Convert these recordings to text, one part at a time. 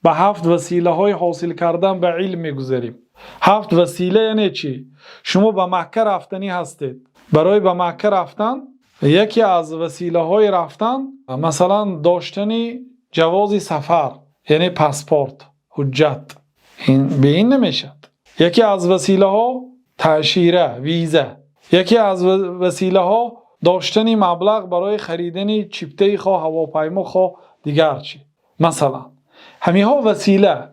به 7 وسیله های حاصل کردن به علم میگذاریم. 7 وسیله یعنی چی؟ شما به مکه رفتنی هستید. برای به مکه رفتن یکی از وسیله های رفتن مثلا داشتن جواز سفر، یعنی پاسپورت، حجت. به این نمیشد. یکی از وسیله ها تأشیره، ویزا. یکی از وسیله ها داشتن مبلغ برای خریدن چیپته خواه هواپیما خواه دیگر چی. مثلا همین ها وسیله.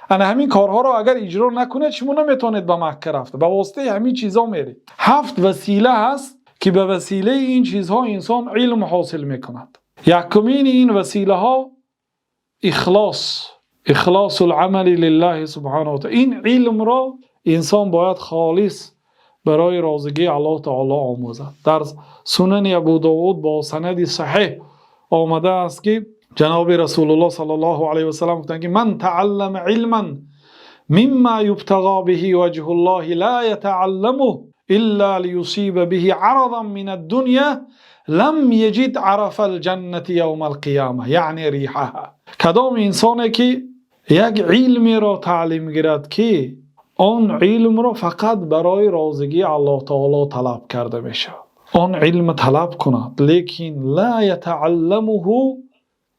انا همین کارها رو اگر اجرا نکنید شما نمیتونید به مکه رفت. به واسطه همین چیزا میرید. 7 وسیله هست که به وسیله این چیزها انسان علم حاصل میکند. یکمین این وسیله ها اخلاص العمل لله سبحانه و تعالی. این علم را انسان باید خالص برای رازگی الله تعالی آموزد. در سنن ابو داود با سند صحیح آمده است که جناب رسول الله صلی الله علیه و سلم گفتند که من تعلم علما مما یبتغى به وجه الله لا يتعلمه الا ليصيب به عرضا من الدنيا لم يجد عرف الجنة يوم القيامه، یعنی ریحها. کدام انسانی که یک علمی را تعلیم گیرد که آن علم را فقط برای رازگی الله تعالی طلب کرده میشه، آن علم طلب کند لیکن لا یتعلمه،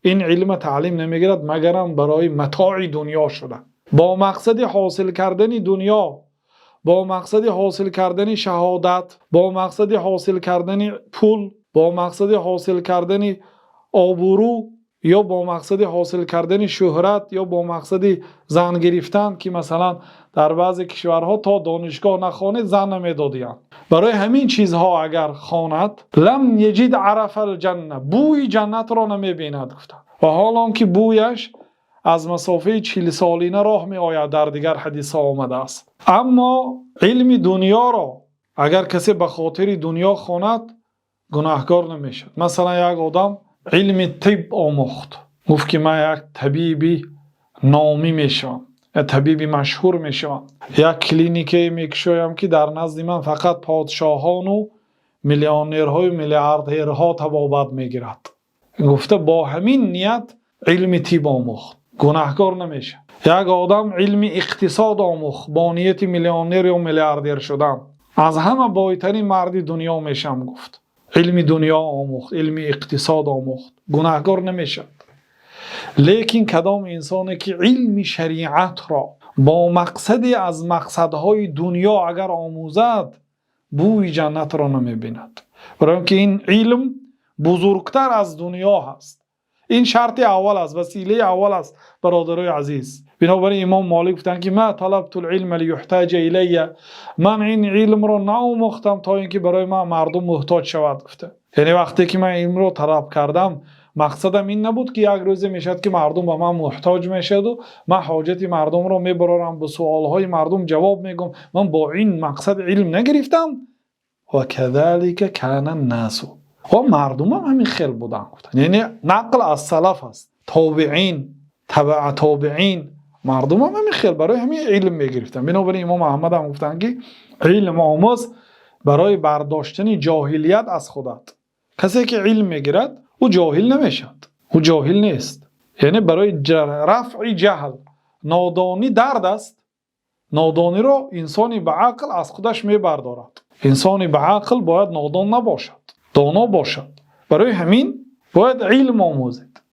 این علم تعلیم نمیگیرد مگرم برای متاع دنیا شده، با مقصد حاصل کردن دنیا، با مقصد حاصل کردن شهادت، با مقصد حاصل کردن پول، با مقصد حاصل کردن آبرو، یا با مقصد حاصل کردن شهرت، یا با مقصد زن گرفتن که مثلا در بعضی کشورها تا دانشگاه نخواند زن نمیدادیان. برای همین چیزها اگر خواند لم یجد عرف الجنه، بوی جنت را نمیبیند گفتن. و حالا که بویش از مسافه 40 سالینه راه می آید، در دیگر حدیث آمده است. اما علم دنیا را اگر کسی به خاطر دنیا خواند گناهکار نمیشد. مثلا یک آدم علم طب آموخت، گفت که من یک طبیبی نامی میشم، یک طبیبی مشهور میشم، یک کلینیکی میکشایم که در نزد من فقط پادشاهان و میلیونرها و میلیاردرها طبابت میگیرد. گفته با همین نیت علم طب آموخت، گناهکار نمیشه. یک آدم علم اقتصاد آموخت با نیت میلیونر و میلیاردر شدن، از همه بایترین مرد دنیا میشم گفت. علم دنیا آموخت، علم اقتصاد آموخت، گناهکار نمیشد. لیکن کدام انسانی که علم شریعت را با مقصدی از مقصدهای دنیا اگر آموزد بوی جنت را نمیبیند، برای اینکه این علم بزرگتر از دنیا هست. این شرط اول است، وسیله اول است برادرای عزیز. بنابراین امام مالک گفتند که ما طلبت العلم لیحتاج الیه، من این علم را نآموختم تا اینکه برای من مردم محتاج شود. گفته یعنی وقتی که من علم را طلب کردم مقصدم این نبود که یک روزی میشد که مردم به من محتاج میشد و من حاجت مردم را میبرارم، به سوالهای مردم جواب میگم. من با این مقصد علم نگرفتم. و کذالک کان الناس، و مردم هم همین خیل بودن. گفتن یعنی نقل از سلف است، تابعین، تبع تابعین، مردم هم همین خیل برای همین علم میگرفتن. بنابراین امام احمد هم گفتن که علم آموز برای برداشتن جاهلیت از خودت. کسی که علم میگیرد او جاهل نمیشد، او جاهل نیست. یعنی برای رفع جهل، نادانی درد است، نادانی را انسانی به عقل از خودش میبردارد. انسانی به عقل باید نادان نباشد، دانا باشد. برای همین باید علم آموزید.